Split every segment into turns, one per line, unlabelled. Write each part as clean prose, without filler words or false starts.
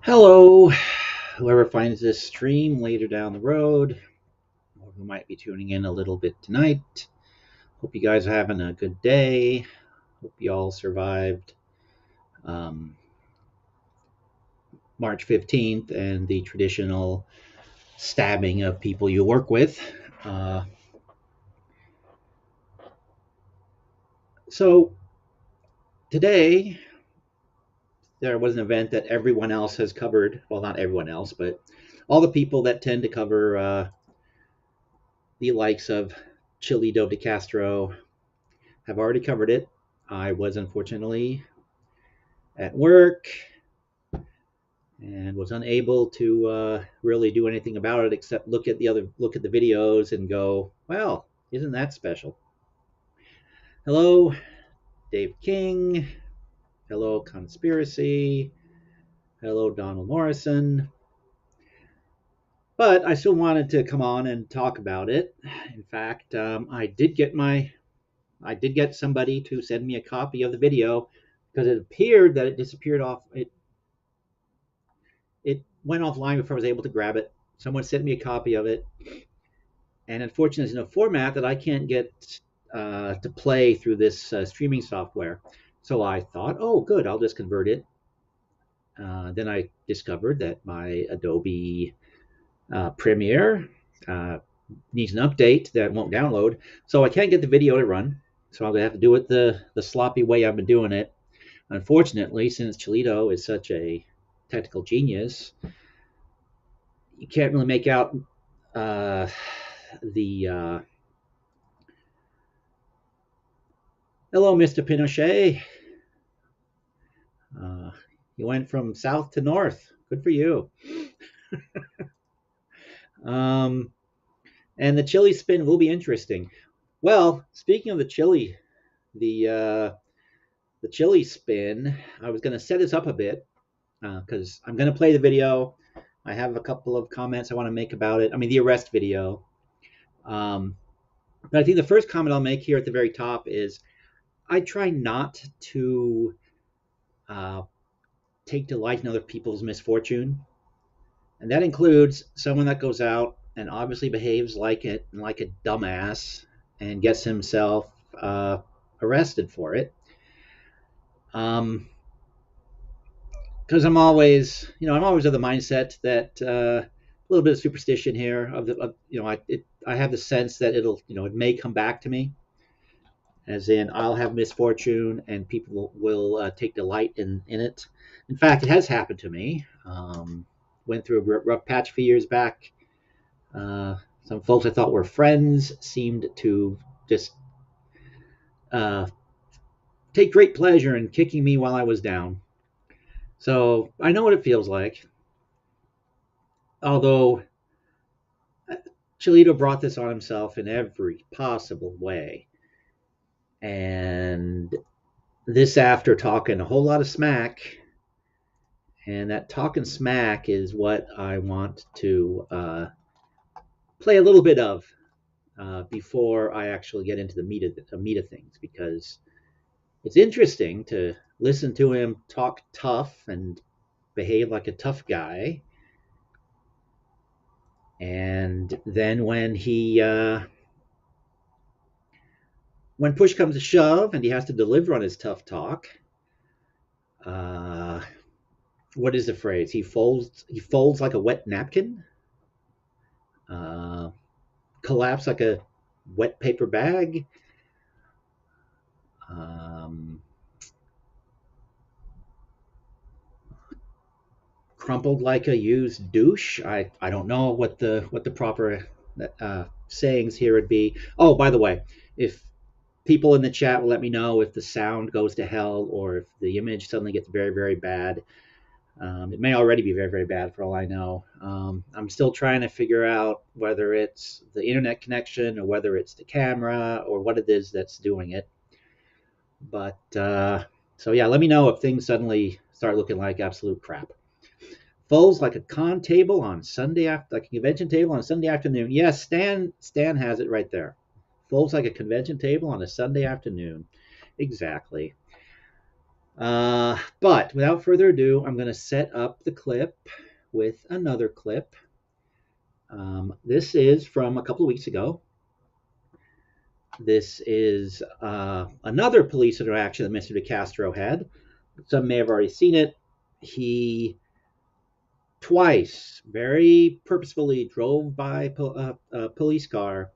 Hello, whoever finds this stream later down the road, or who might be tuning in a little bit tonight. Hope you guys are having a good day. Hope you all survived um, March 15th and the traditional stabbing of people you work with. Uh, so, today, there was an event that everyone else has covered. Well, not everyone else, but all the people that tend to cover the likes of Chilito, DeCastro, have already covered it. I was unfortunately at work and was unable to really do anything about it except look at the videos and go, well, isn't that special? Hello, Dave King. Hello, Conspiracy. Hello, Donald Morrison. But I still wanted to come on and talk about it. In fact, I did get somebody to send me a copy of the video because it appeared that it disappeared off. It went offline before I was able to grab it. Someone sent me a copy of it, and unfortunately, it's in a format that I can't get to play through this streaming software. So I thought, oh, good, I'll just convert it. Then I discovered that my Adobe Premiere needs an update that won't download, so I can't get the video to run. So I'm gonna have to do it the sloppy way I've been doing it. Unfortunately, since Chilito is such a technical genius, you can't really make out uh, the hello, Mr. Pinochet. Uh, you went from south to north. Good for you. Um, and the chili spin will be interesting. Well, speaking of the uh, the chili spin, I was going to set this up a bit because I'm going to play the video. I have a couple of comments I want to make about it. I mean, the arrest video. Um, but I think the first comment I'll make here at the very top is I try not to uh, take delight in other people's misfortune, and that includes someone that goes out and obviously behaves like a dumbass and gets himself arrested for it. Because I'm always of the mindset that a little bit of superstition here I have the sense that it may come back to me, as in I'll have misfortune and people will take delight in it. In fact, it has happened to me. Went through a rough patch a few years back. Some folks I thought were friends seemed to just uh, take great pleasure in kicking me while I was down. So I know what it feels like. Although Chilito brought this on himself in every possible way. And this after talking a whole lot of smack. And that talking smack is what I want to play a little bit of before I actually get into the meat of things, because it's interesting to listen to him talk tough and behave like a tough guy. And then when push comes to shove and he has to deliver on his tough talk, uh, what is the phrase? He folds like a wet napkin, uh, collapse like a wet paper bag, um, crumpled like a used douche. I don't know what the proper sayings here would be. Oh, by the way, if people in the chat will let me know if the sound goes to hell or if the image suddenly gets very, very bad. It may already be very, very bad for all I know. I'm still trying to figure out whether it's the internet connection or whether it's the camera or what it is that's doing it. But so yeah, let me know if things suddenly start looking like absolute crap. Folds like a con table on Sunday after, like a convention table on a Sunday afternoon. Yes, Stan has it right there. Folds like a convention table on a Sunday afternoon. Exactly. But without further ado, I'm going to set up the clip with another clip. This is from a couple of weeks ago. This is another police interaction that Mr. DeCastro had. Some may have already seen it. He twice very purposefully drove by a police car,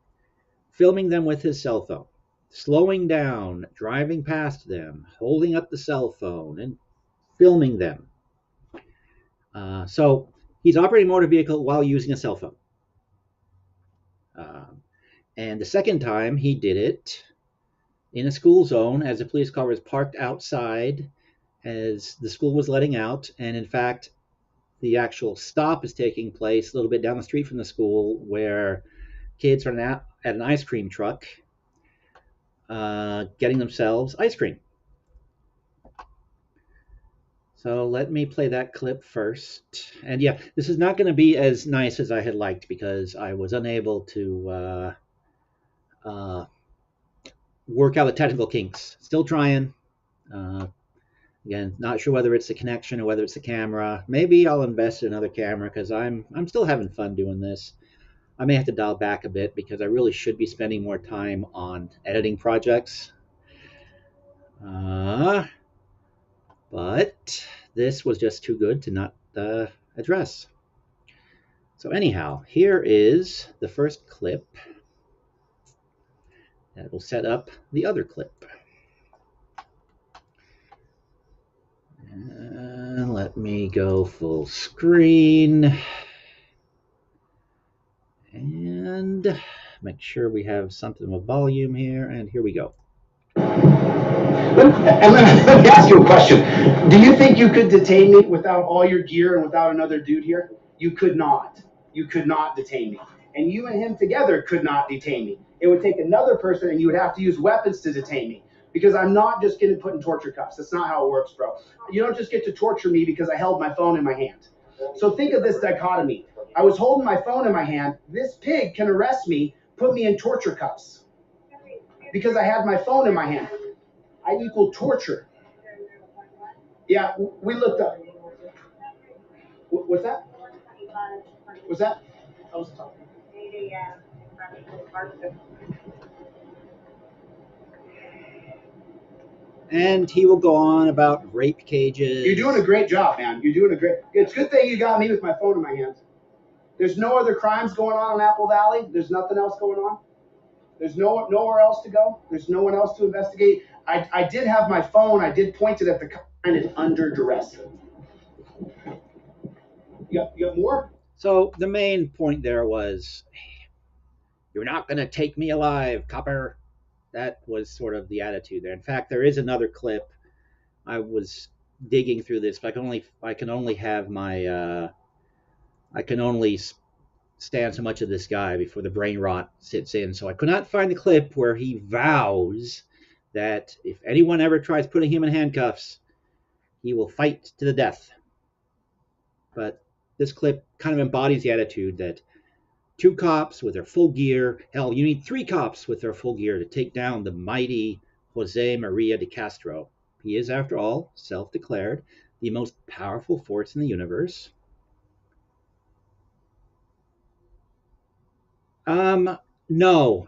filming them with his cell phone, slowing down, driving past them, holding up the cell phone, and filming them. So he's operating a motor vehicle while using a cell phone. And the second time he did it in a school zone as a police car was parked outside as the school was letting out. And in fact, the actual stop is taking place a little bit down the street from the school where kids are at an ice cream truck getting themselves ice cream. So let me play that clip first. And yeah, this is not going to be as nice as I had liked because I was unable to work out the technical kinks. Still trying. Again, not sure whether it's the connection or whether it's the camera. Maybe I'll invest in another camera because I'm still having fun doing this. I may have to dial back a bit because I really should be spending more time on editing projects. But this was just too good to not address. So anyhow, here is the first clip that will set up the other clip. And let me go full screen and make sure we have something with volume here. And here we go.
Let me ask you a question. Do you think you could detain me without all your gear and without another dude here? You could not. You could not detain me. And you and him together could not detain me. It would take another person and you would have to use weapons to detain me. Because I'm not just getting put in torture cuffs. That's not how it works, bro. You don't just get to torture me because I held my phone in my hand. So think of this dichotomy. I was holding my phone in my hand. This pig can arrest me, put me in torture cuffs. Because I had my phone in my hand. I equal torture. Yeah, we looked up. What's that? What's that? I was talking.
And he will go on about rape cages.
You're doing a great job, man. You're doing a great. It's a good thing you got me with my phone in my hands. There's no other crimes going on in Apple Valley. There's nothing else going on. There's nowhere else to go. There's no one else to investigate. I did have my phone. I did point it at the car and it's under duress. You got more?
So the main point there was, you're not going to take me alive, copper. That was sort of the attitude there. In fact, there is another clip. I was digging through this, but I can only have my I can only stand so much of this guy before the brain rot sits in. So I could not find the clip where he vows that if anyone ever tries putting him in handcuffs, he will fight to the death. But this clip kind of embodies the attitude that two cops with their full gear, hell, you need three cops with their full gear to take down the mighty Jose Maria DeCastro. He is, after all, self-declared the most powerful force in the universe.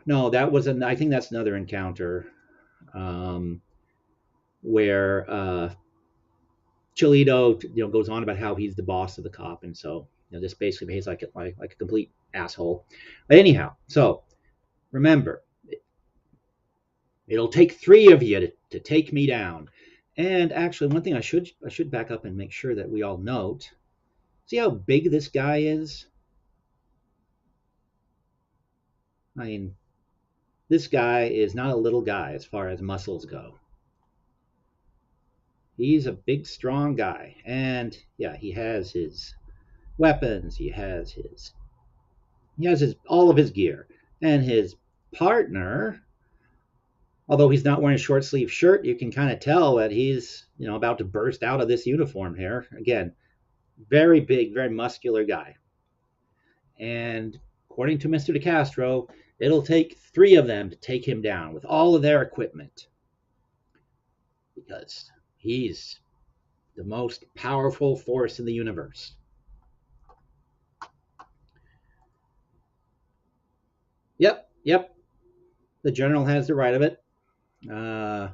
No, that was I think that's another encounter where Chilito, goes on about how he's the boss of the cop, and so this basically behaves like a complete asshole. But anyhow, so remember, it'll take three of you to take me down. And actually, one thing I should back up and make sure that we all note. See how big this guy is? I mean, this guy is not a little guy as far as muscles go. He's a big, strong guy. And yeah, he has his weapons. He has all of his gear. And his partner, although he's not wearing a short sleeve shirt, you can kind of tell that he's, about to burst out of this uniform here. Again, very big, very muscular guy. And according to Mr. DeCastro, it'll take three of them to take him down with all of their equipment. Because He's the most powerful force in the universe. Yep, yep. The general has the right of it. Uh,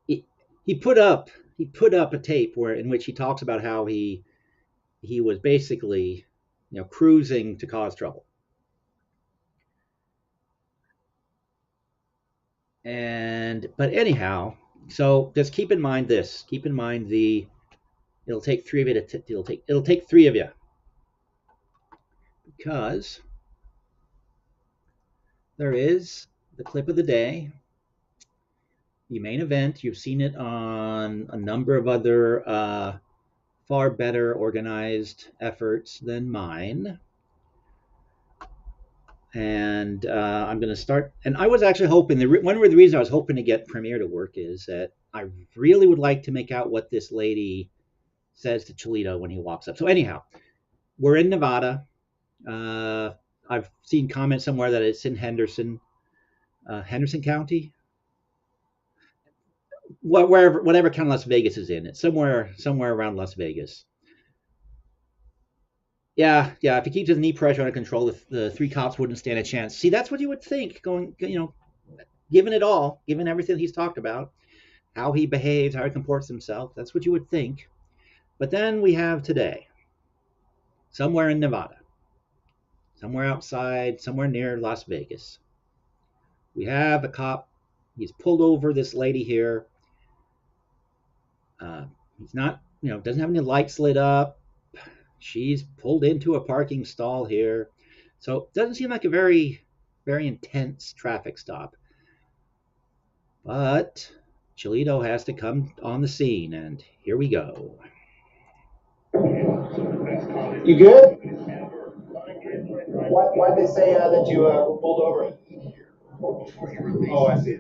he, he put up a tape where in which he talks about how he was basically, cruising to cause trouble. And but anyhow, so just keep in mind this. Keep in mind it'll take three of you it'll take three of you, because there is the clip of the day, the main event. You've seen it on a number of other far better organized efforts than mine. And I'm going to start. And I was actually hoping, one of the reasons I was hoping to get Premiere to work is that I really would like to make out what this lady says to Chilito when he walks up. So anyhow, we're in Nevada. Uh, I've seen comments somewhere that it's in Henderson County, whatever county Las Vegas is in. It's somewhere around Las Vegas. Yeah, yeah. If he keeps his knee pressure under control, the three cops wouldn't stand a chance. See, that's what you would think. Given it all, given everything he's talked about, how he behaves, how he comports himself, that's what you would think. But then we have today, somewhere in Nevada, somewhere outside, somewhere near Las Vegas, we have a cop. He's pulled over this lady here. He's not, doesn't have any lights lit up. She's pulled into a parking stall here. So it doesn't seem like a very, very intense traffic stop. But Chilito has to come on the scene, and here we go.
You good? Why'd they say that you were pulled over? Oh, I see.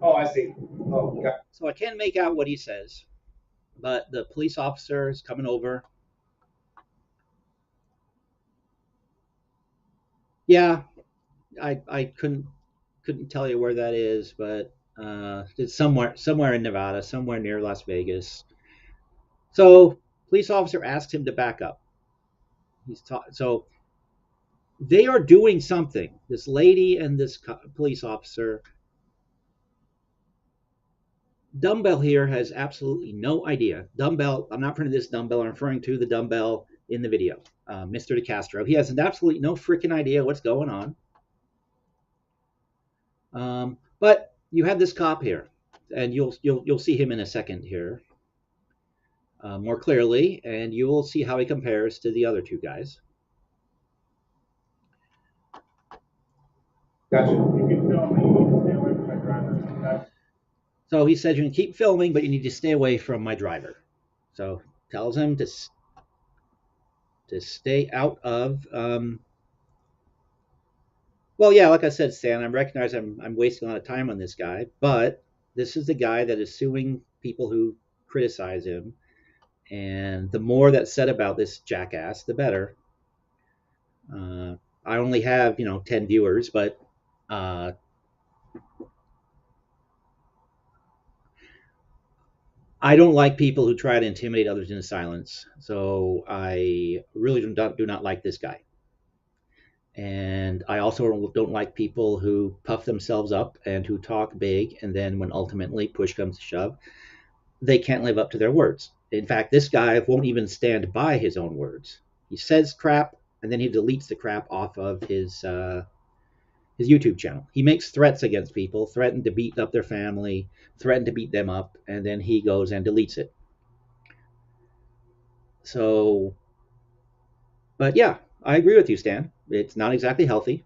Oh, I see. Oh, okay.
So I can't make out what he says, but the police officer is coming over. Yeah, I couldn't tell you where that is, but it's somewhere in Nevada, somewhere near Las Vegas. So police officer asks him to back up. So they are doing something. This lady and this police officer. Dumbbell here has absolutely no idea. Dumbbell, I'm not referring to this dumbbell, I'm referring to the dumbbell in the video, Mr. DeCastro. He has absolutely no freaking idea what's going on. But you have this cop here, and you'll see him in a second here more clearly, and you will see how he compares to the other two guys.
Gotcha.
So he says you can keep filming, but you need to stay away from my driver. So tells him to stay out of. Well, yeah, like I said, Stan, I recognize I'm wasting a lot of time on this guy, but this is the guy that is suing people who criticize him, and the more that's said about this jackass, the better. I only have 10 viewers, but I don't like people who try to intimidate others into silence. So I really do not like this guy. And I also don't like people who puff themselves up and who talk big, and then when ultimately push comes to shove, they can't live up to their words. In fact, this guy won't even stand by his own words. He says crap, and then he deletes the crap off of his YouTube channel. He makes threats against people, threaten to beat up their family, threaten to beat them up, and then he goes and deletes it. So, but yeah, I agree with you, Stan. It's not exactly healthy,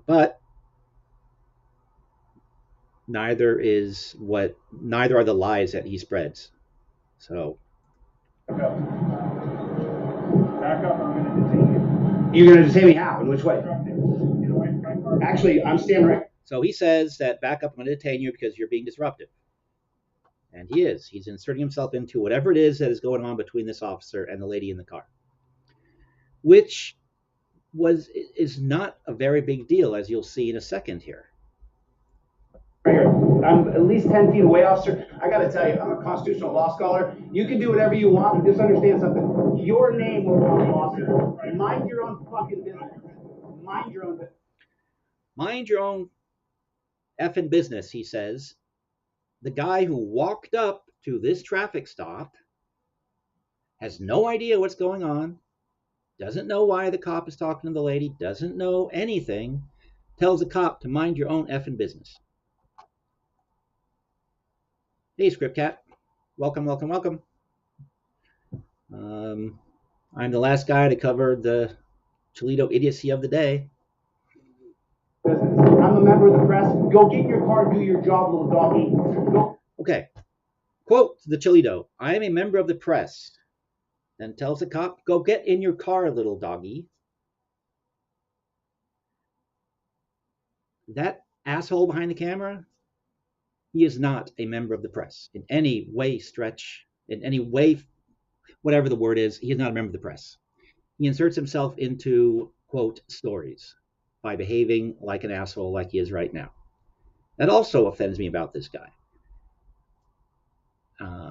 but neither are the lies that he spreads. So,
Back up. I'm going to detain you. You're going to detain me how? In which way? Actually, I'm standing right.
So he says that back up, I'm going to detain you because you're being disruptive. And he is. He's inserting himself into whatever it is that is going on between this officer and the lady in the car. Which is not a very big deal, as you'll see in a second here.
Right here. I'm at least 10 feet away, officer. I got to tell you, I'm a constitutional law scholar. You can do whatever you want, but just understand something. Your name will be on the lawsuit. Mind your own fucking business. Mind your own business.
Mind your own effing business, he says. The guy who walked up to this traffic stop has no idea what's going on, doesn't know why the cop is talking to the lady, doesn't know anything, tells the cop to mind your own effing business. Hey, Script Cat. Welcome, welcome, welcome. I'm the last guy to cover the Chilito idiocy of the day.
I'm a member of the press. Go get in your car and do your job, little doggy. Go.
Okay. Quote the Chilito, I am a member of the press. Then tells the cop, go get in your car, little doggy. That asshole behind the camera, he is not a member of the press in any way, stretch, in any way, whatever the word is. He is not a member of the press. He inserts himself into, quote, stories by behaving like an asshole like he is right now. That also offends me about this guy.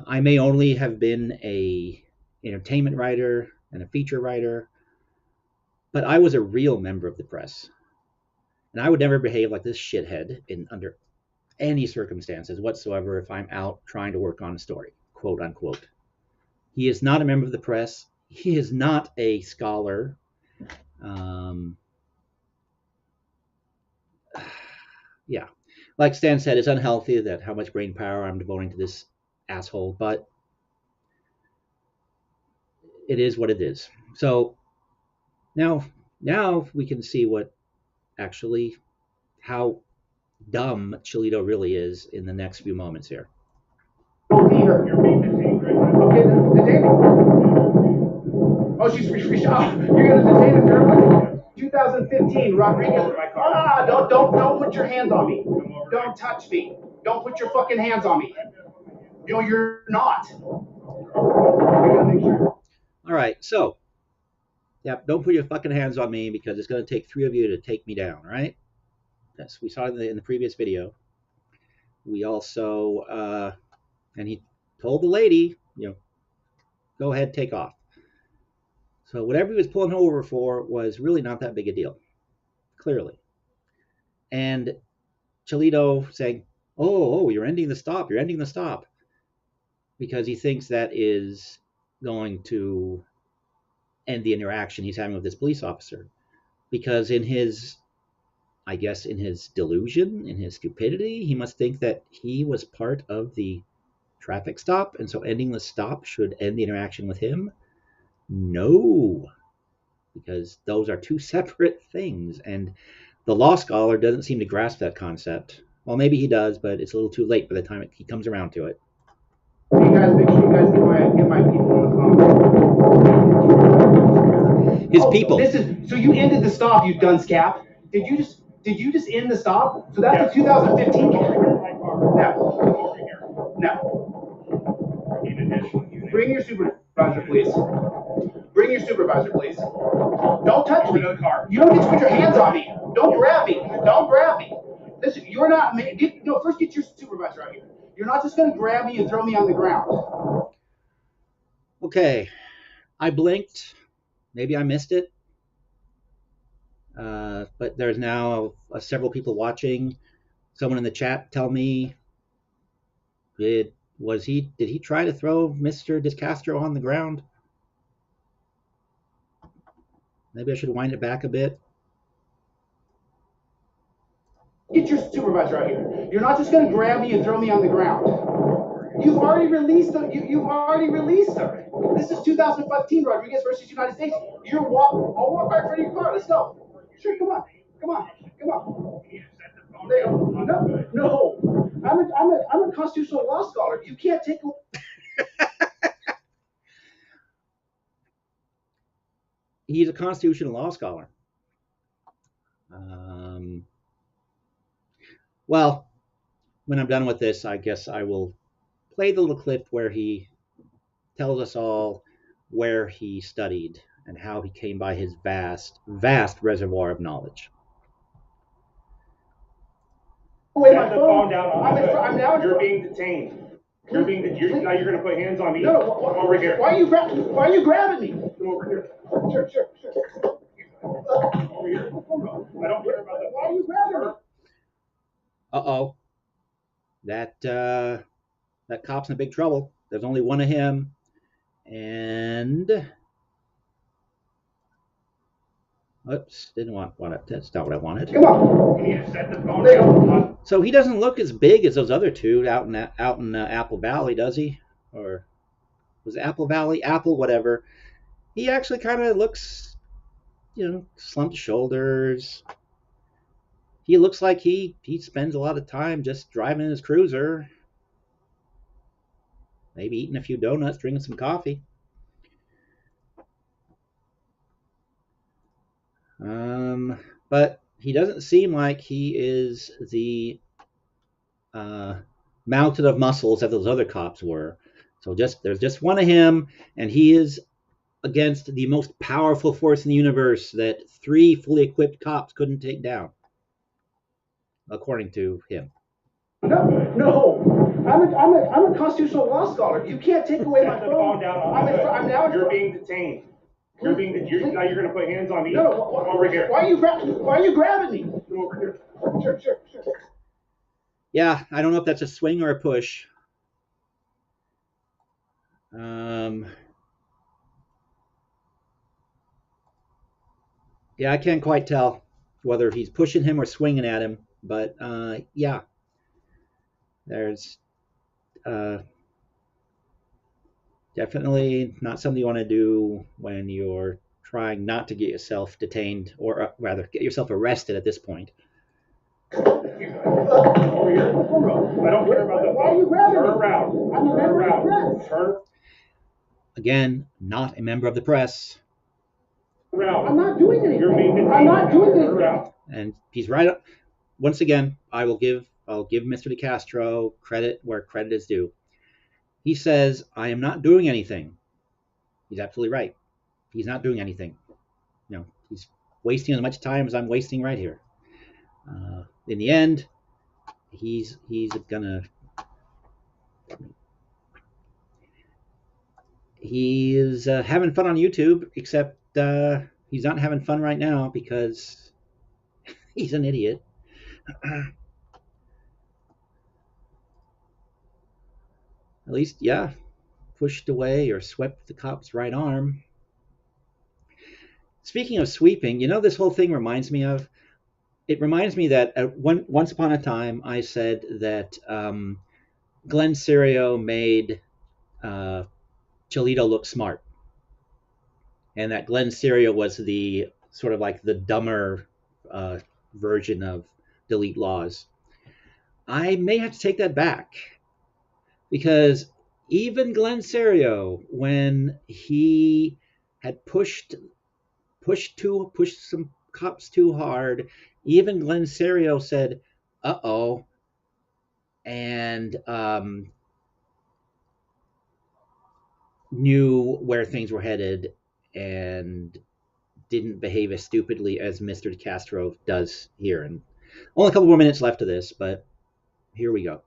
I may only have been a entertainment writer and a feature writer, but I was a real member of the press. And I would never behave like this shithead under any circumstances whatsoever if I'm out trying to work on a story, quote unquote. He is not a member of the press. He is not a scholar. Yeah. Like Stan said, it's unhealthy that how much brain power I'm devoting to this asshole, but it is what it is. So now we can see how dumb Chilito really is in the next few moments here.
Don't see her. You're being detained right now. Okay, detain me. Oh, she's you're gonna detain a journalist? 2015, Rodriguez. Don't put your hands on me. Don't touch me. Don't put your fucking hands on me. No, you're not. I gotta make sure.
All right, so don't put your fucking hands on me because it's going to take 3 of you to take me down, right? Yes, we saw it in the previous video. We also, and he told the lady, go ahead, take off. So whatever he was pulling her over for was really not that big a deal, clearly. And Chilito saying, oh, you're ending the stop, because he thinks that is going to end the interaction he's having with this police officer. Because in his delusion, in his stupidity, he must think that he was part of the traffic stop, and so ending the stop should end the interaction with him. No, because those are 2 separate things, and the law scholar doesn't seem to grasp that concept. Well, maybe he does, but it's a little too late by the time he comes around to it.
You guys make sure you guys get my people on
the phone. His people.
So you ended the stop, you dunce cap. Did you just end the stop? So that's a 2015 case. No. Bring your supervisor, please. Don't touch me. You don't get to put your hands on me. Don't grab me. Listen, you're not. First get your supervisor out here. You're not just going to grab me and throw me on the ground.
Okay. I blinked. Maybe I missed it. But there's now several people watching. Someone in the chat tell me, did he try to throw Mr. DeCastro on the ground? Maybe I should wind it back a bit.
Get your supervisor out here. You're not just going to grab me and throw me on the ground. You've already released them. You've already released them. This is 2015 Rodriguez versus United States. I'll walk right in front of your car. Let's go. Sure, come on. No. I'm a constitutional law scholar. You can't take.
He's a constitutional law scholar. Well, when I'm done with this, I guess I will play the little clip where he tells us all where he studied and how he came by his vast, vast reservoir of knowledge.
Set the phone down. I'm now. You're being detained. Now you're going to put hands on me. No, come over here. Why are you grabbing me? Come over here. Sure. Over here. I don't care about that. Why are you grabbing me?
Uh-oh. That cop's in big trouble. There's only one of him, and oops, didn't want it. That's not what I wanted.
Come on. You need to set the phone down.
So he doesn't look as big as those other two out in Apple Valley, does he? Or was it Apple Valley? Apple, whatever. He actually kind of looks, slumped shoulders. He looks like he spends a lot of time just driving his cruiser, maybe eating a few donuts, drinking some coffee. But he doesn't seem like he is the mountain of muscles that those other cops were. So there's just one of him, and he is against the most powerful force in the universe that 3 fully equipped cops couldn't take down, according to him.
No. I'm a constitutional law scholar. You can't take away my phone. I'm now. You're being detained. Now you're going to put hands on me. No, come over here. Why are you grabbing me? Come over here. Sure.
Yeah, I don't know if that's a swing or a push. Yeah, I can't quite tell whether he's pushing him or swinging at him, but yeah, there's definitely not something you want to do when you're trying not to get yourself detained, or rather get yourself arrested at this point.
Over here. I don't care about that. Why are you grabbing me? Turn around. I'm a member of the press. Turn.
Again, not a member of the press.
I'm not doing anything. I'm not doing anything.
And he's right. Once again, I'll give Mr. DeCastro credit where credit is due. He says, I am not doing anything. He's absolutely right. He's not doing anything. He's wasting as much time as I'm wasting right here. In the end, he's gonna. He is having fun on YouTube, except he's not having fun right now because he's an idiot. At least, yeah, pushed away or swept the cop's right arm. Speaking of sweeping, this whole thing reminds me of. It reminds me that once upon a time I said that Glenn Serio made Chilito look smart, and that Glenn Serio was the sort of like the dumber version of Delete Laws. I may have to take that back, because even Glenn Serio, when he had pushed some cops too hard, even Glenn Serio said, "Uh-oh," and knew where things were headed and didn't behave as stupidly as Mr. DeCastro does here. And only a couple more minutes left of this, but here we go.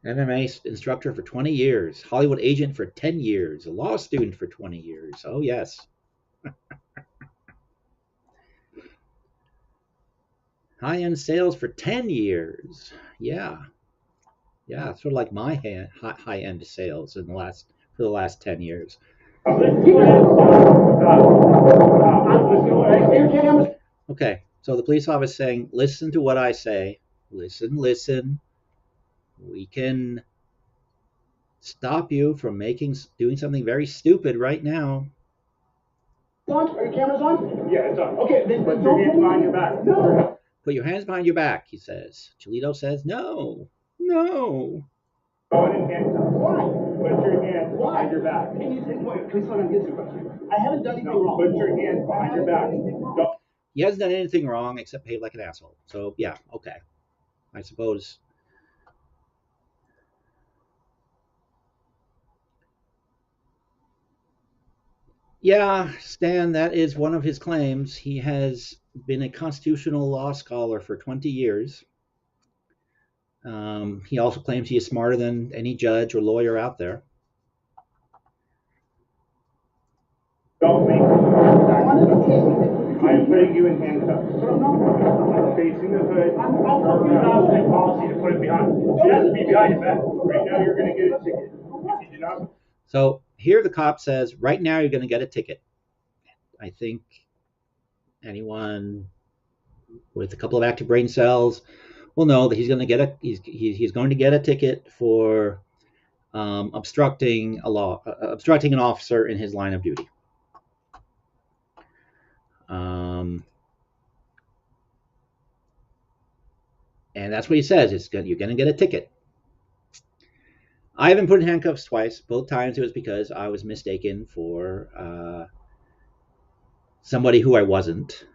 MMA instructor for 20 years, Hollywood agent for 10 years, a law student for 20 years. Oh, yes. High-end sales for 10 years. Yeah, sort of like my high-end sales for the last 10 years. Okay, so the police officer saying, listen to what I say. Listen. We can stop you from doing something very stupid right now.
Are your cameras on? Yeah, it's on. Okay, then put your hands behind your back.
No. Put your hands behind your back, he says. Chilito says, no.
Why? Put your hands behind your back. Can you please let me answer your question? I haven't done anything wrong. Put your hands behind your back.
He hasn't done anything wrong except behave like an asshole. So, yeah, okay. I suppose. Yeah, Stan, that is one of his claims. He has been a constitutional law scholar for 20 years. He also claims he is smarter than any judge or lawyer out there.
Don't make I'm putting you in handcuffs. I'm facing the hood. I'm talking about the policy to put it behind. It has to be behind your back. Right now, you're going to get a ticket. If you do not.
So here the cop says, right now you're going to get a ticket. I think anyone with a couple of active brain cells will know that he's going to get he's going to get a ticket for obstructing an officer in his line of duty. And that's what he says. You're going to get a ticket. I have been put in handcuffs twice. Both times it was because I was mistaken for somebody who I wasn't.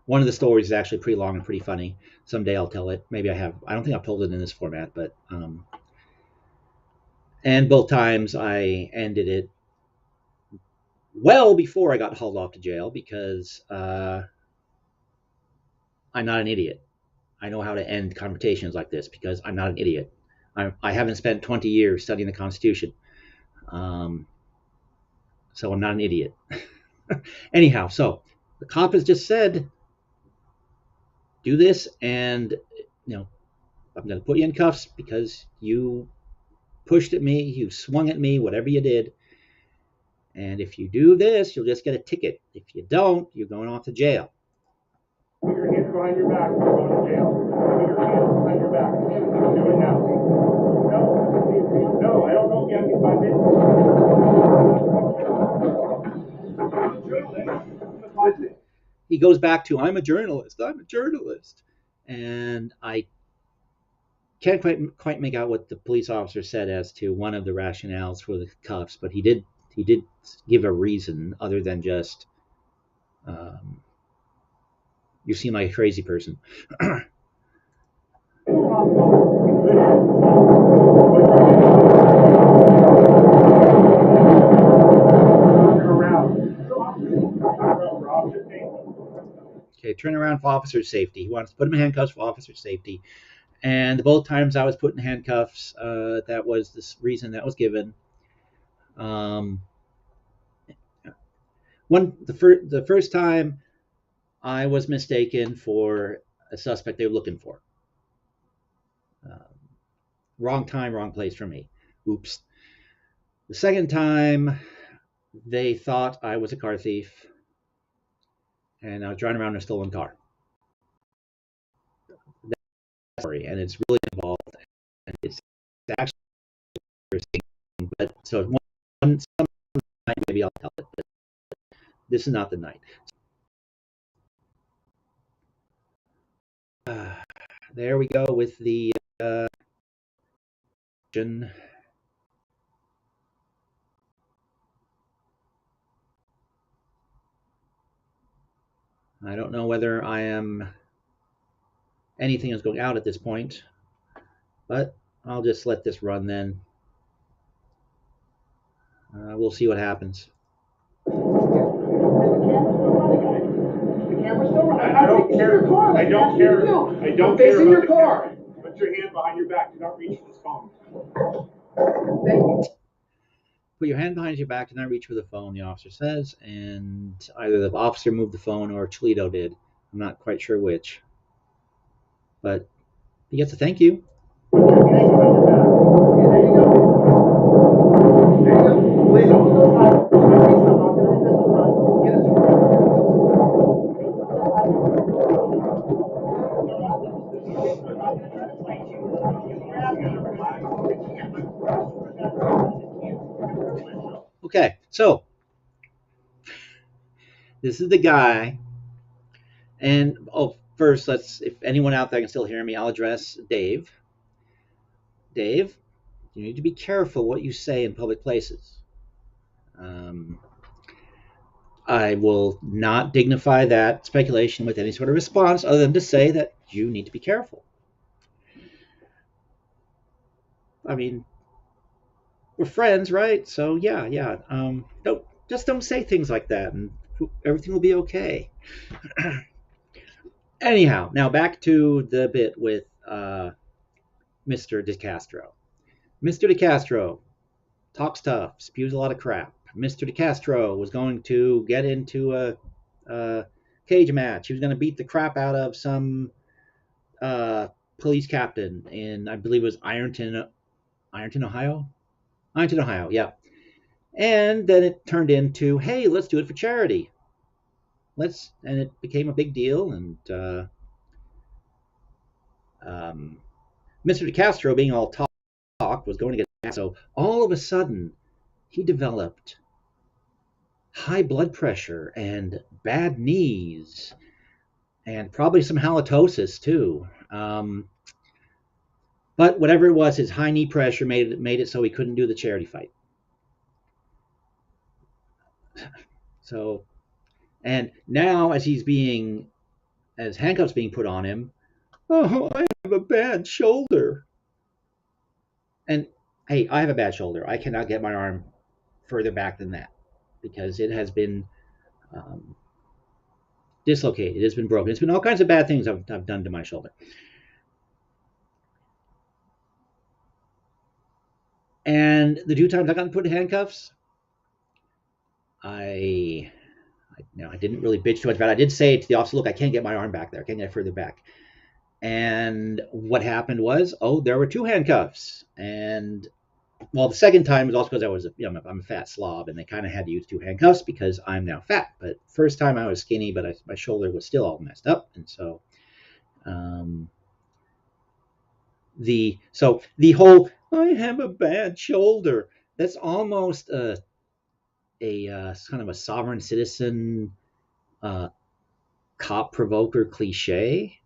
One of the stories is actually pretty long and pretty funny. Someday I'll tell it. Maybe I have. I don't think I've told it in this format, but and both times I ended it well before I got hauled off to jail because I'm not an idiot. I know how to end conversations like this because I'm not an idiot. I haven't spent 20 years studying the Constitution. So I'm not an idiot. Anyhow, so the cop has just said, do this, and I'm going to put you in cuffs because you pushed at me, you swung at me, whatever you did. And if you do this, you'll just get a ticket. If you don't, you're going off to jail.
Put your hands behind your back, you're going to jail. Put your hands behind your back. Do it now. No, I don't know if you have to 5 minutes.
He goes back to, I'm a journalist. And I can't quite make out what the police officer said as to one of the rationales for the cuffs, but he did give a reason other than just you seem like a crazy person. Okay, turn around for officer's safety. He wants to put him in handcuffs for officer's safety. And both times I was put in handcuffs, that was the reason that was given. The first time I was mistaken for a suspect they were looking for. Wrong time, wrong place for me. Oops. The second time, they thought I was a car thief, and I was driving around in a stolen car. That's the story, and it's really involved, and it's actually interesting. But so one night maybe I'll tell it, but this is not the night. There we go with the I don't know whether anything is going out at this point, but I'll just let this run then. We'll see what happens.
The camera's still running. I don't care.
I don't care.
I'm facing your car.
Put your hand behind your back. Do not reach for this phone.
Thank you.
Put your hand behind your back and not reach for the phone, the officer says, and either the officer moved the phone or Chilito did. I'm not quite sure which. But he gets a thank you.
There you go. There you go. Please don't go side.
Okay, so this is the guy, and first, if anyone out there can still hear me, I'll address Dave. Dave, you need to be careful what you say in public places. I will not dignify that speculation with any sort of response other than to say that you need to be careful. I mean, we're friends, right? So yeah. Don't say things like that, and everything will be okay. Anyhow, now back to the bit with Mr. DeCastro. Mr. DeCastro talks tough, spews a lot of crap. Mr. DeCastro was going to get into a cage match. He was going to beat the crap out of some uh, police captain in, I believe it was Ironton, Ohio. Ironton, Ohio, yeah. And then it turned into, hey, let's do it for charity. And it became a big deal. And Mr. DeCastro, being all talk, was going to get. So all of a sudden, he developed high blood pressure and bad knees, and probably some halitosis too. But whatever it was, his high knee pressure made it so he couldn't do the charity fight. So, and now as handcuffs being put on him, oh, I have a bad shoulder. And hey, I have a bad shoulder. I cannot get my arm further back than that because it has been dislocated. It's been broken. It's been all kinds of bad things I've done to my shoulder. And the 2 times I got put in handcuffs, I didn't really bitch too much about it. I did say to the officer, look, I can't get my arm back there. I can't get it further back. And what happened was, there were 2 handcuffs. And well, the second time was also because I'm a fat slob, and they kind of had to use 2 handcuffs because I'm now fat. But first time I was skinny, but my shoulder was still all messed up, and so the whole I have a bad shoulder, that's almost a kind of a sovereign citizen cop provoker cliche,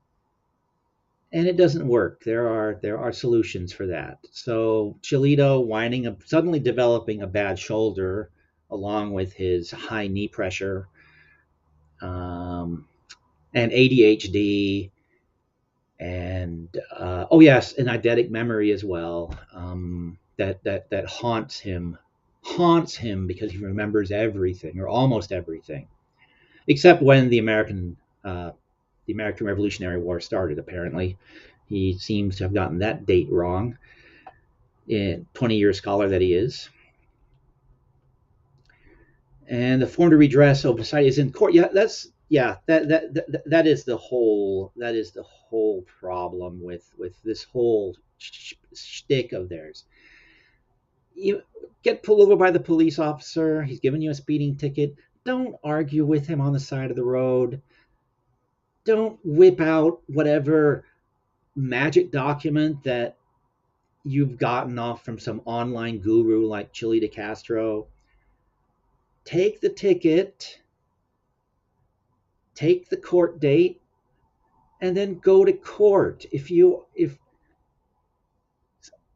and it doesn't work. There are solutions for that. So Chilito suddenly developing a bad shoulder along with his high knee pressure and ADHD and yes, an eidetic memory as well, that haunts him because he remembers everything or almost everything, except when the American Revolutionary War started. Apparently, he seems to have gotten that date wrong. 20-year scholar that he is. And the form to redress society is in court. That is the whole problem with this whole shtick of theirs. You get pulled over by the police officer. He's giving you a speeding ticket. Don't argue with him on the side of the road. Don't whip out whatever magic document that you've gotten off from some online guru like DeCastro. Take the ticket, take the court date, and then go to court. If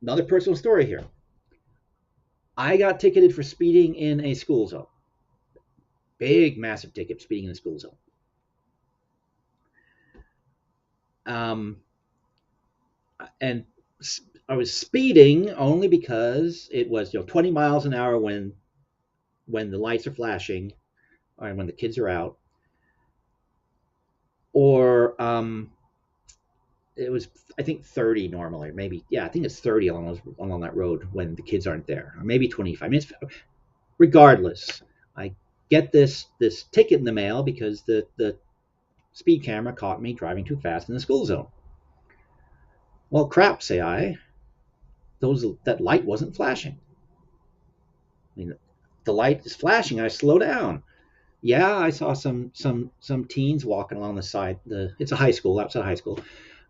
another personal story here. I got ticketed for speeding in a school zone. Big, massive ticket, speeding in a school zone. And I was speeding only because it was 20 miles an hour when the lights are flashing or when the kids are out, or it was, I think, 30 normally, maybe. Yeah, I think it's 30 along that road when the kids aren't there, or maybe 25 minutes. Regardless, I get this ticket in the mail because the speed camera caught me driving too fast in the school zone. Well, crap, say I. That light wasn't flashing. I mean, the light is flashing. I slow down. Yeah, I saw some teens walking along the side. It's a high school, outside high school.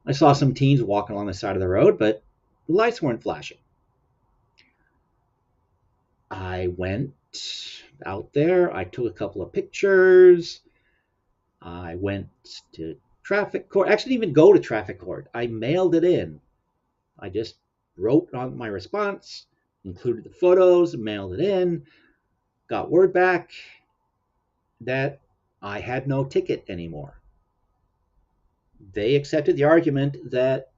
I saw some teens walking along the side of the road, but the lights weren't flashing. I went out there. I took a couple of pictures. I went to traffic court. Actually, didn't even go to traffic court. I mailed it in. I just wrote on my response, included the photos, mailed it in, got word back that I had no ticket anymore. They accepted the argument that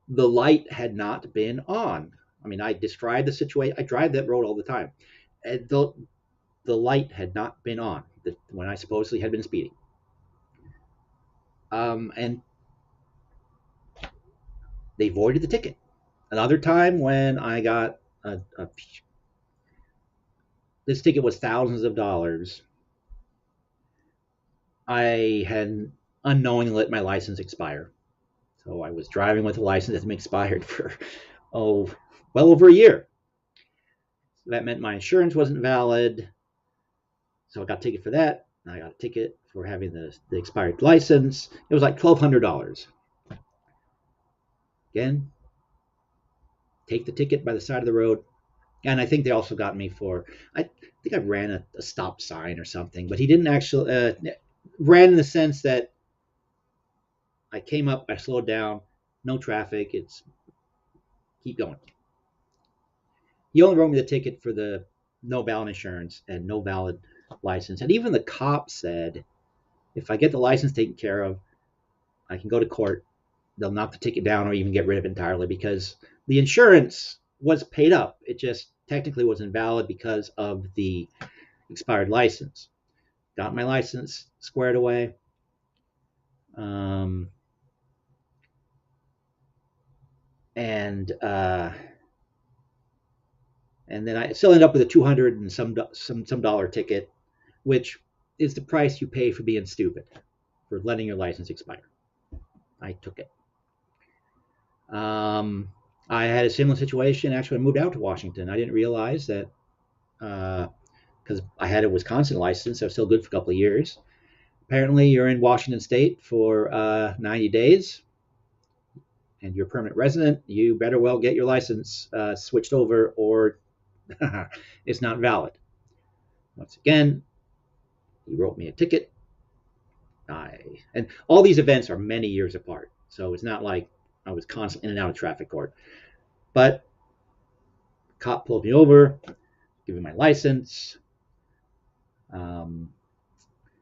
the light had not been on. I mean, I described the situation. I drive that road all the time. And the light had not been on when I supposedly had been speeding. And they voided the ticket. Another time when I got this ticket was thousands of dollars. I had unknowingly let my license expire. So I was driving with a license that had been expired for, well over a year. So that meant my insurance wasn't valid. So I got a ticket for that. I got a ticket for having the expired license. It was like $1,200. Again, take the ticket by the side of the road. And I think they also got me for, I think I ran a stop sign or something, but he didn't actually, ran in the sense that I came up, I slowed down, no traffic, it's keep going. He only wrote me the ticket for the no valid insurance and no valid license. And even the cop said, if I get the license taken care of, I can go to court. They'll knock the ticket down or even get rid of it entirely because the insurance was paid up. It just technically wasn't valid because of the expired license. Got my license squared away. And then I still end up with a $200 and some dollar ticket, which is the price you pay for being stupid, for letting your license expire. I took it. I had a similar situation. Actually, I moved out to Washington. I didn't realize that because I had a Wisconsin license. I was still good for a couple of years. Apparently, you're in Washington State for 90 days, and you're a permanent resident. You better well get your license switched over, or it's not valid. Once again, he wrote me a ticket. And all these events are many years apart, so it's not like I was constantly in and out of traffic court. But cop pulled me over, gave me my license.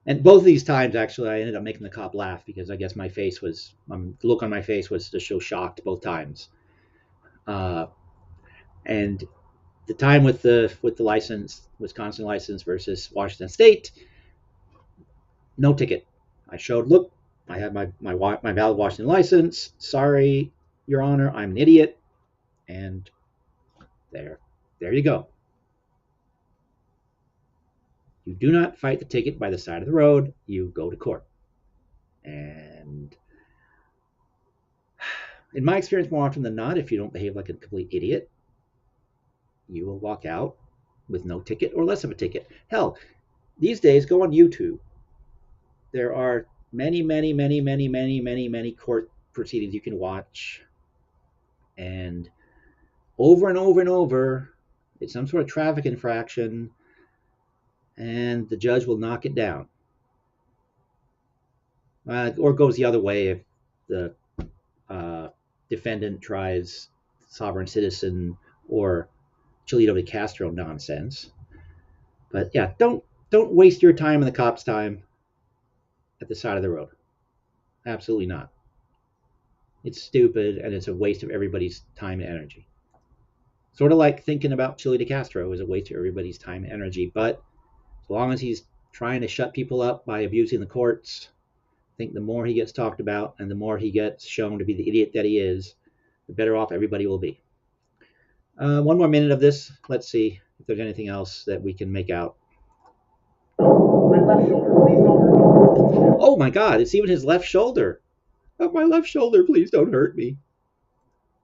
And both of these times, actually, I ended up making the cop laugh because I guess my face was, the look on my face was to show shocked both times. And the time with the license, Wisconsin license versus Washington State, no ticket. I showed, look, I have my valid Washington license. Sorry, Your Honor, I'm an idiot. And there you go. You do not fight the ticket by the side of the road. You go to court. And in my experience, more often than not, if you don't behave like a complete idiot, you will walk out with no ticket or less of a ticket. Hell, these days, go on YouTube. There are many court proceedings you can watch. And over and over and over, it's some sort of traffic infraction, and the judge will knock it down. Or goes the other way if the defendant tries sovereign citizen or Chilito DeCastro nonsense. But yeah, don't waste your time and the cop's time at the side of the road. Absolutely not. It's stupid, and it's a waste of everybody's time and energy. Sort of like thinking about Chilito DeCastro is a waste of everybody's time and energy, but as long as he's trying to shut people up by abusing the courts, I think the more he gets talked about and the more he gets shown to be the idiot that he is, the better off everybody will be. One more minute of this. Let's see if there's anything else that we can make out.
My left shoulder, please don't hurt me.
Oh my God, it's even his left shoulder. Oh, my left shoulder, please don't hurt me.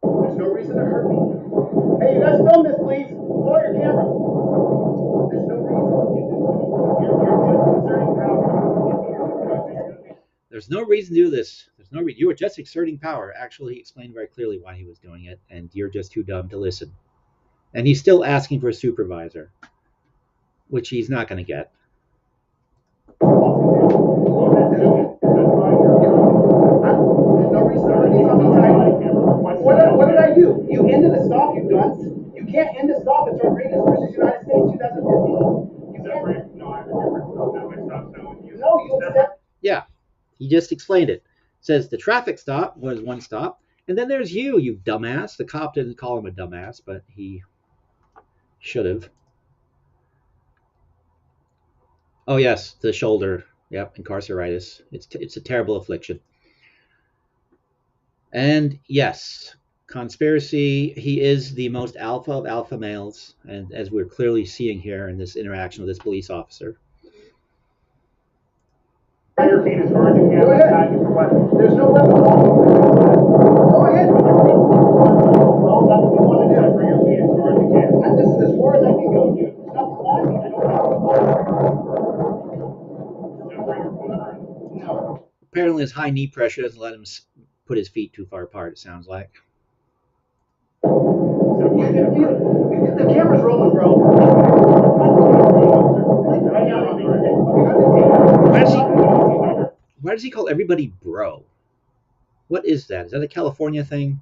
There's no reason to hurt me. Hey, you guys film this, please. Pull out your camera. There's no reason.
There's no reason to do this. There's no reason. You were just exerting power. Actually, he explained very clearly why he was doing it, and you're just too dumb to listen. And he's still asking for a supervisor, which he's not going to get.
What did I do? You ended the stop, you dunce. You can't end the stop. It's Rodriguez versus United States, 2015. You can't. No, you accept.
Yeah, he just explained it. Says the traffic stop was one stop, And then there's you dumbass. The cop didn't call him a dumbass, but he should have. Oh yes, the shoulder. Yep, incarceritis. It's a terrible affliction. And yes, conspiracy. He is the most alpha of alpha males, and as we're clearly seeing here in this interaction with this police officer.
Your feet as hard as you can.
Go ahead. There's no weapon. Go ahead.
No, that's what you want to do. Bring your feet as hard as you can.
And this is as far as I can go, dude. It's not climbing. I don't have
Just bring your foot around.
No.
Apparently, his high knee pressure doesn't let him put his feet too far apart. It sounds like.
The camera's rolling, bro.
Why does he call everybody bro? What is that? Is that a California thing?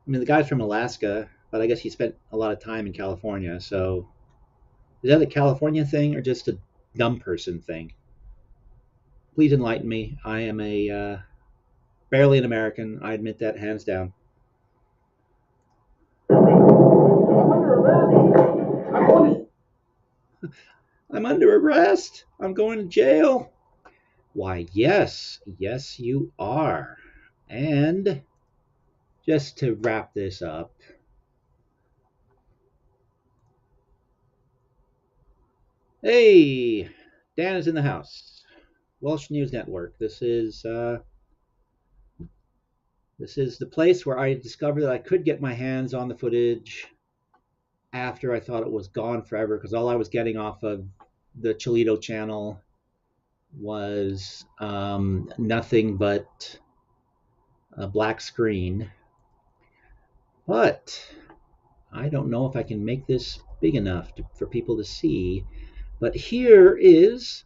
I mean, the guy's from Alaska, but I guess he spent a lot of time in California. So, is that a California thing or just a dumb person thing? Please enlighten me. I am a barely an American. I admit that hands down. I'm under arrest. I'm going to jail. Why, yes, you are. And just to wrap this up, hey, Dan is in the house. Welsh News Network. This is the place where I discovered that I could get my hands on the footage after I thought it was gone forever, because all I was getting off of the Chilito channel was nothing but a black screen. But I don't know if I can make this big enough for people to see. But here is,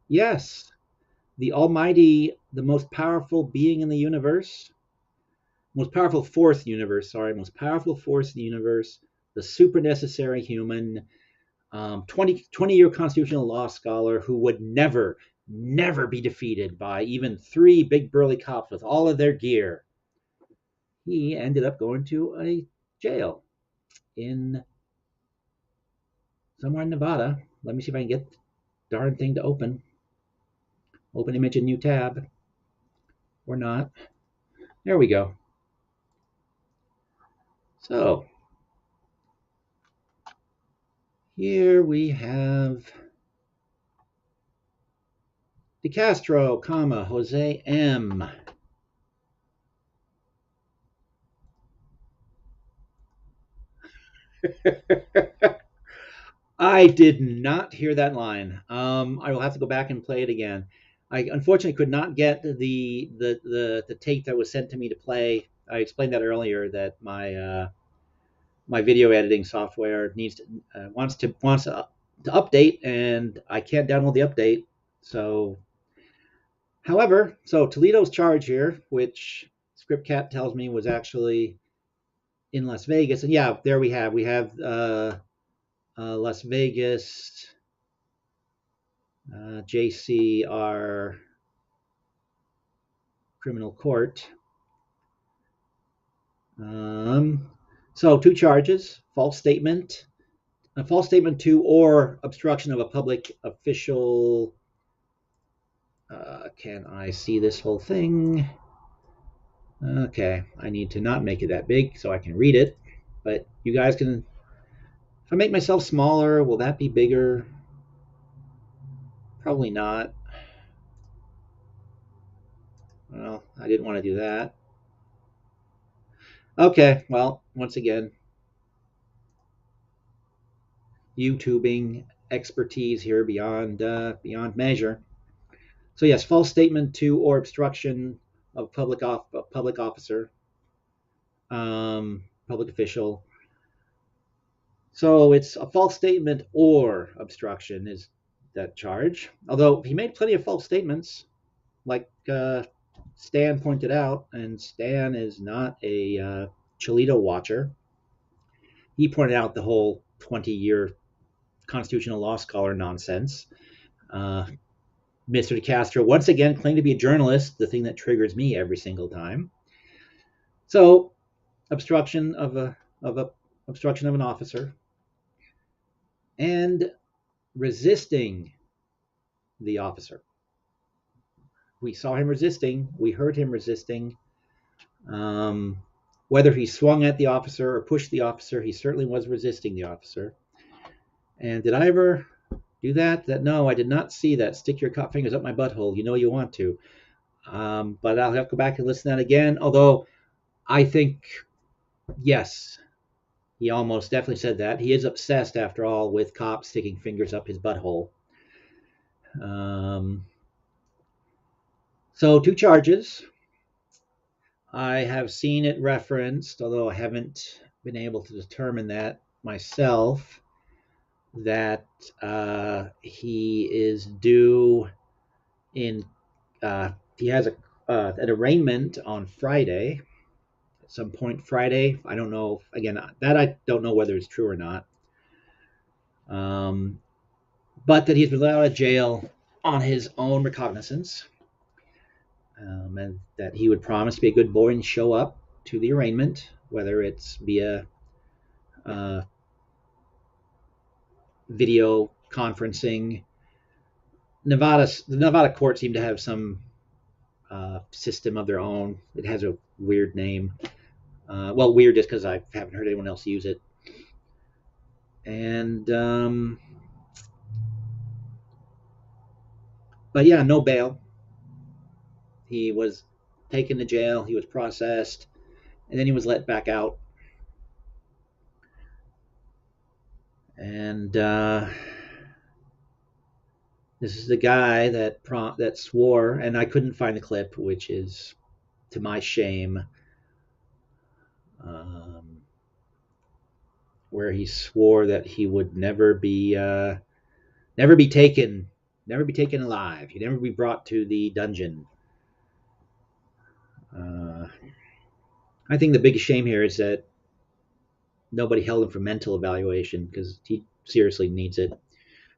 yes, the almighty, the most powerful being in the universe, most powerful force in the universe, most powerful force in the universe, the super necessary human, 20-year constitutional law scholar who would never be defeated by even 3 big burly cops with all of their gear. He ended up going to a jail in somewhere in Nevada. Let me see if I can get the darn thing to open. Open image in new tab. Or not. There we go. So, here we have DeCastro, Jose M. I did not hear that line. I will have to go back and play it again. I unfortunately could not get the tape that was sent to me to play. I explained that earlier, that my video editing software wants to update, and I can't download the update. So, however, Toledo's charge here, which ScriptCat tells me was actually in Las Vegas, and yeah, there we have Las Vegas, JCR criminal court. So 2 charges: false statement, a false statement to or obstruction of a public official. Can I see this whole thing? Okay, I need to not make it that big so I can read it, but you guys can. If I make myself smaller, will that be bigger? Probably not. Well, I didn't want to do that. Okay, well, once again, YouTubing expertise here beyond measure. So yes, false statement to or obstruction of public officer, public official. So it's a false statement or obstruction is that charge. Although he made plenty of false statements, like Stan pointed out, and Stan is not a Chilito watcher. He pointed out the whole 20-year constitutional law scholar nonsense. Mr. DeCastro once again claimed to be a journalist, the thing that triggers me every single time. So obstruction of a obstruction of an officer and resisting the officer. We saw him resisting. We heard him resisting. Um, Whether he swung at the officer or pushed the officer, he certainly was resisting the officer. And did I ever do that? No, I did not see that. Stick your fingers up my butthole. You know you want to. But I'll have to go back and listen to that again. Although I think, yes, he almost definitely said that. He is obsessed, after all, with cops sticking fingers up his butthole. So 2 charges. I have seen it referenced, although I haven't been able to determine that myself, that he is due in, he has an arraignment on Friday, at some point Friday. I don't know, again, that I don't know whether it's true or not. But that he's been let out of jail on his own recognizance, and that he would promise to be a good boy and show up to the arraignment, whether it's via video conferencing. The Nevada courts seem to have some system of their own. It has a weird name. Well, weird just because I haven't heard anyone else use it. And but yeah, no bail. He was taken to jail. He was processed, and then he was let back out. And this is the guy that swore, and I couldn't find the clip, which is to my shame, where he swore that he would never be taken alive. He'd never be brought to the dungeon. I think the biggest shame here is that nobody held him for mental evaluation, because he seriously needs it.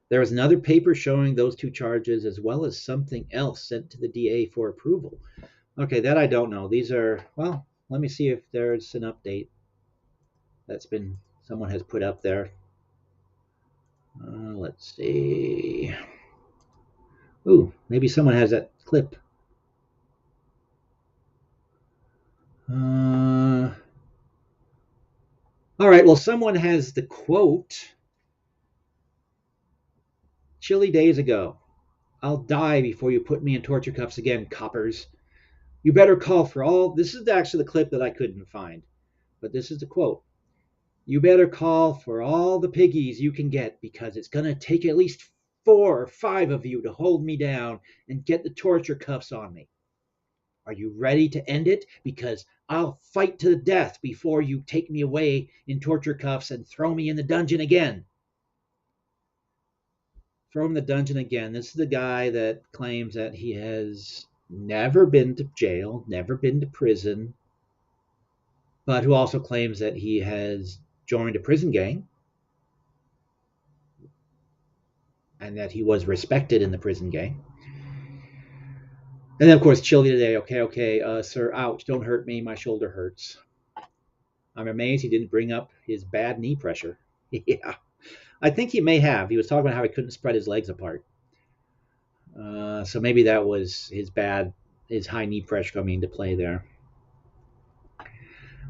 There was another paper showing those 2 charges, as well as something else sent to the DA for approval. Okay, that I don't know. These are, well, let me see if there's an update that's been, someone has put up there. Let's see. Ooh, maybe someone has that clip. All right, well, someone has the quote. Chilly days ago. I'll die before you put me in torture cuffs again, coppers. You better call for all. This is actually the clip that I couldn't find, but this is the quote. You better call for all the piggies you can get, because it's going to take at least 4 or 5 of you to hold me down and get the torture cuffs on me. Are you ready to end it? Because I'll fight to the death before you take me away in torture cuffs and throw me in the dungeon again. Throw him in the dungeon again. This is the guy that claims that he has never been to jail, never been to prison, but who also claims that he has joined a prison gang and that he was respected in the prison gang. And then, of course, Chili today. Okay, sir, ouch, don't hurt me. My shoulder hurts. I'm amazed he didn't bring up his bad knee pressure. Yeah, I think he may have. He was talking about how he couldn't spread his legs apart. So maybe that was his high knee pressure coming into play there.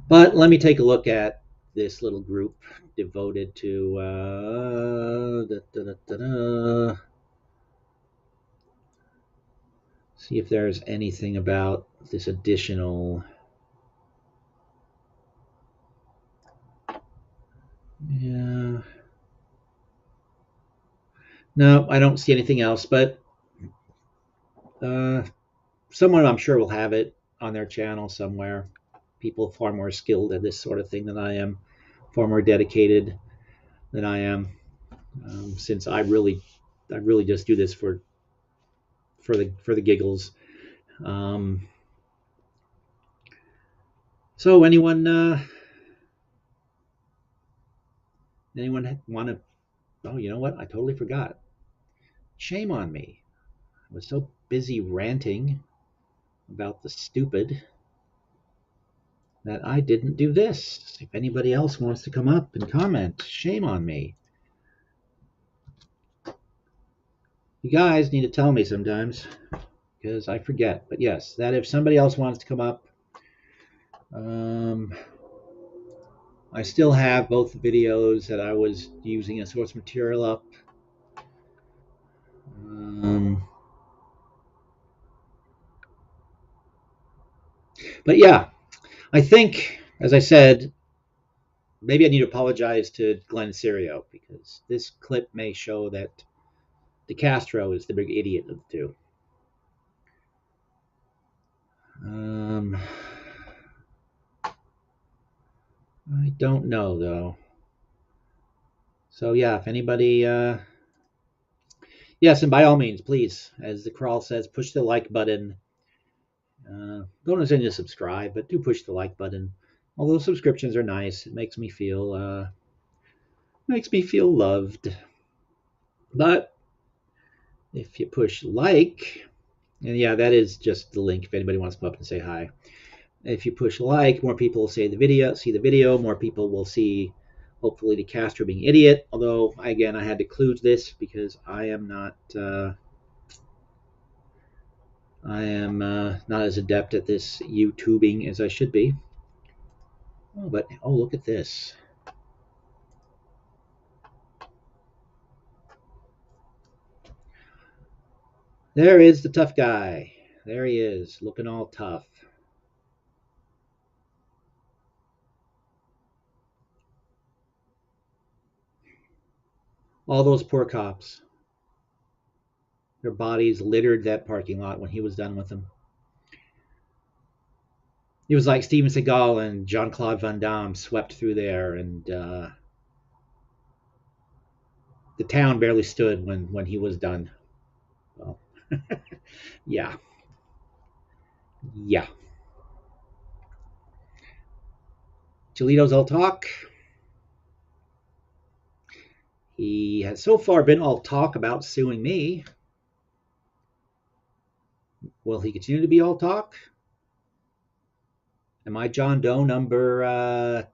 But let me take a look at this little group devoted to see if there's anything about this additional. Yeah. No, I don't see anything else, but someone I'm sure will have it on their channel somewhere. People far more skilled at this sort of thing than I am, far more dedicated than I am, since I really just do this for the giggles. So anyone want to? Oh, you know what? I totally forgot. Shame on me. I was so busy ranting about the stupid. that I didn't do this. If anybody else wants to come up and comment, shame on me. You guys need to tell me sometimes because I forget. But yes, that if somebody else wants to come up, I still have both the videos that I was using as source material up. But yeah, I think, as I said, maybe I need to apologize to Glenn Serio because this clip may show that DeCastro is the big idiot of the two. I don't know though. So yeah, if anybody, yes, and by all means, please, as the crawl says, push the like button. Don't necessarily subscribe, but do push the like button. Although subscriptions are nice, it makes me feel loved. But if you push like, and yeah, that is just the link if anybody wants to come up and say hi. If you push like, more people will see the video, more people will see, hopefully, DeCastro being idiot. Although, again, I had to clue this because I am not not as adept at this YouTubing as I should be. Oh, but, oh, look at this. There is the tough guy. There he is, looking all tough. All those poor cops. Their bodies littered that parking lot when he was done with them. It was like Steven Seagal and Jean-Claude Van Damme swept through there, and the town barely stood when he was done. Well, yeah. Chilito's all talk. He has so far been all talk about suing me. Will he continue to be all talk? Am I John Doe number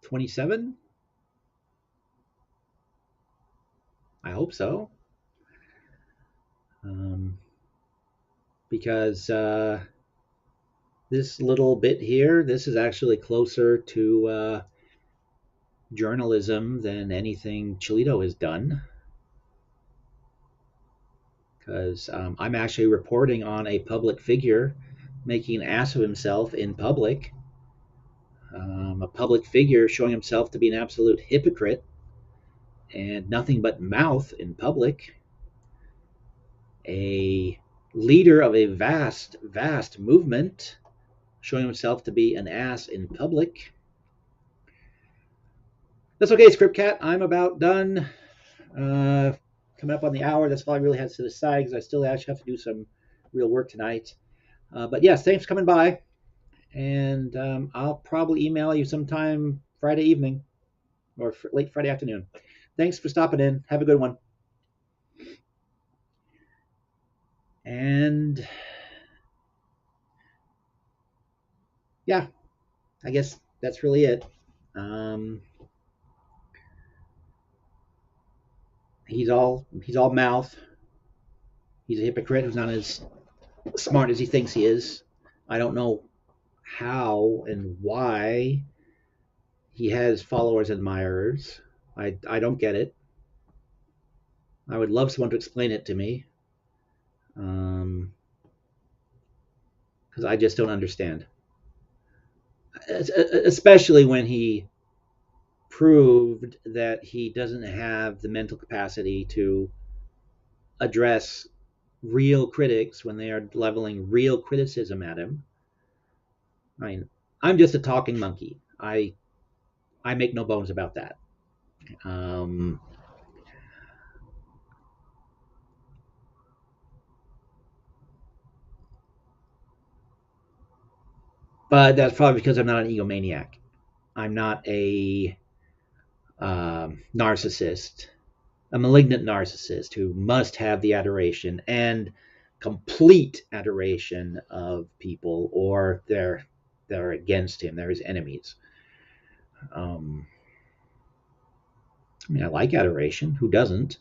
27? I hope so. Because this little bit here, this is actually closer to journalism than anything Chilito has done. Because I'm actually reporting on a public figure making an ass of himself in public. A public figure showing himself to be an absolute hypocrite and nothing but mouth in public. A leader of a vast, vast movement showing himself to be an ass in public. That's okay, Script Cat. I'm about done. Coming up on the hour. That's all I really had to decide because I still actually have to do some real work tonight. But yes, thanks for coming by. And I'll probably email you sometime Friday evening or late Friday afternoon. Thanks for stopping in. Have a good one. And yeah, I guess that's really it. He's all mouth. He's a hypocrite who's not as smart as he thinks he is. I don't know how and why he has followers and admirers. I don't get it. I would love someone to explain it to me. Because I just don't understand. Especially when he proved that he doesn't have the mental capacity to address real critics when they are leveling real criticism at him. I mean, I'm just a talking monkey. I make no bones about that. But that's probably because I'm not an egomaniac. I'm not a narcissist, a malignant narcissist who must have the adoration and complete adoration of people or their that are against him. They're his enemies. I mean, I like adoration. Who doesn't?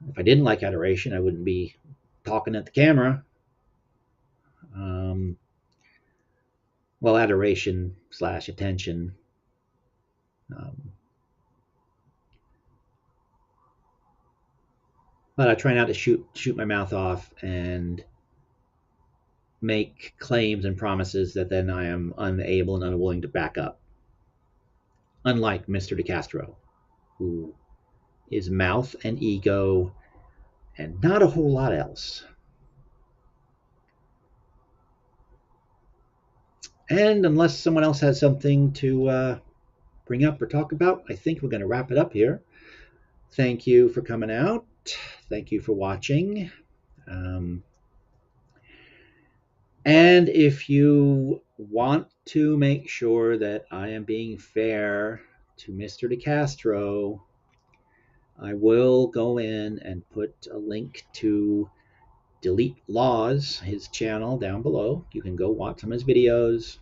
If I didn't like adoration, I wouldn't be talking at the camera. Um, well, adoration / attention. But I try not to shoot my mouth off and make claims and promises that then I am unable and unwilling to back up. Unlike Mr. DeCastro, who is mouth and ego and not a whole lot else. And unless someone else has something to bring up or talk about, I think we're going to wrap it up here. Thank you for coming out. Thank you for watching. And if you want to make sure that I am being fair to Mr. DeCastro, I will go in and put a link to Delete Laws, his channel, down below. You can go watch some of his videos.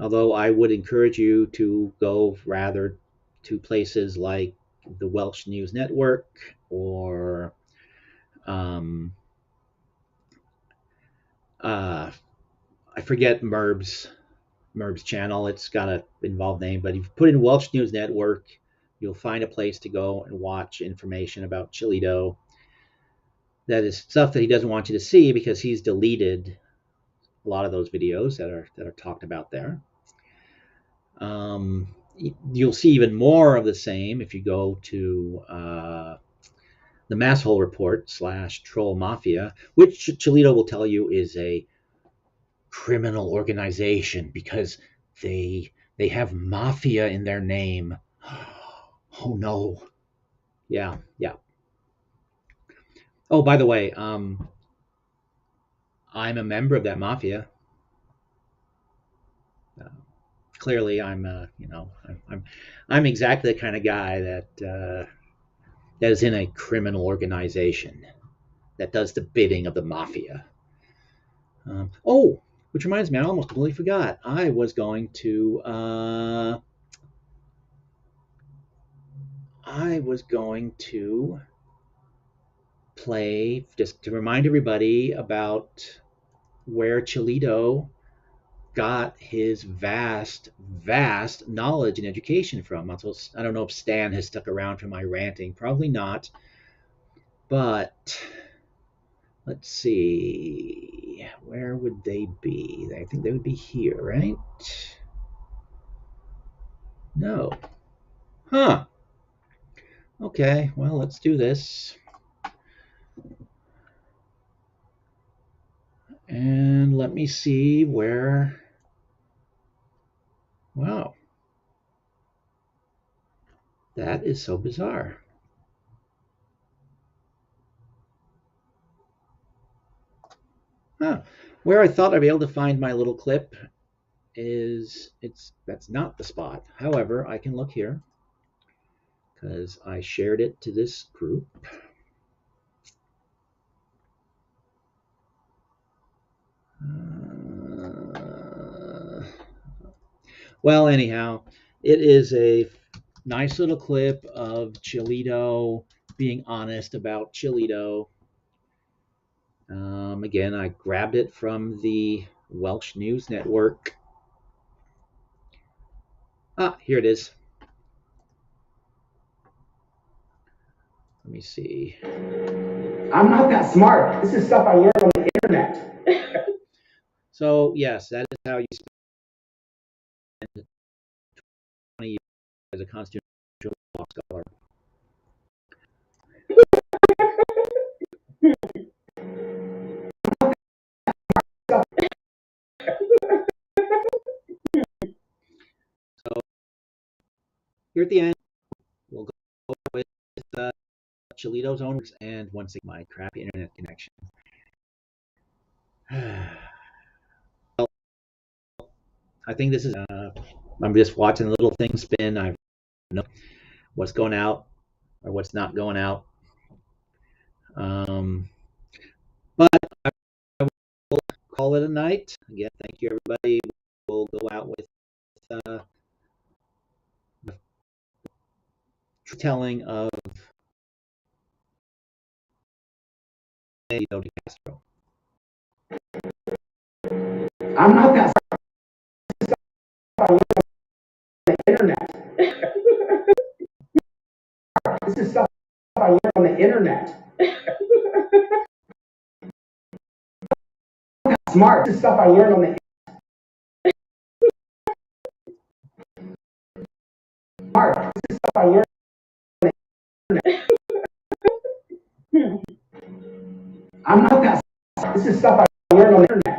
Although I would encourage you to go rather to places like the Welsh News Network or I forget Merb's channel. It's got an involved name, but if you put in Welsh News Network, you'll find a place to go and watch information about Chilito. That is stuff that he doesn't want you to see because he's deleted a lot of those videos that are talked about there. You'll see even more of the same if you go to the Masshole Report / Troll Mafia, which Chilito will tell you is a criminal organization because they have mafia in their name. Oh no. Yeah. Oh, by the way, I'm a member of that mafia. Clearly, I'm exactly the kind of guy that is in a criminal organization that does the bidding of the mafia. Which reminds me, I almost completely forgot. I was going to play, just to remind everybody about where Chilito got his vast knowledge and education from. I don't know if Stan has stuck around for my ranting. Probably not. But let's see. Where would they be? I think they would be here, right? No. Huh. Okay, well, let's do this. And let me see where... Wow. That is so bizarre. Huh. Where I thought I'd be able to find my little clip that's not the spot. However, I can look here because I shared it to this group. Well, anyhow, it is a nice little clip of Chilito being honest about Chilito. Again, I grabbed it from the Welsh News Network. Here it is. Let me see.
I'm not that smart. This is stuff I learned on the internet.
So, yes, that is how you spend 20 years as a constitutional law scholar. So, here at the end, we'll go with Chilito's owners and once again, my crappy internet connection. Well, I think this is, I'm just watching the little thing spin. I know what's going out or what's not going out. But I will call call it a night. Again, thank you, everybody. We'll go out with telling of DeCastro.
I'm not that stuff I learned on the internet. This is stuff I learned on the internet. Smart. This is stuff I learned on the internet. Smart. This is stuff I learned on the internet. I'm not that smart. This is stuff I learned on the internet.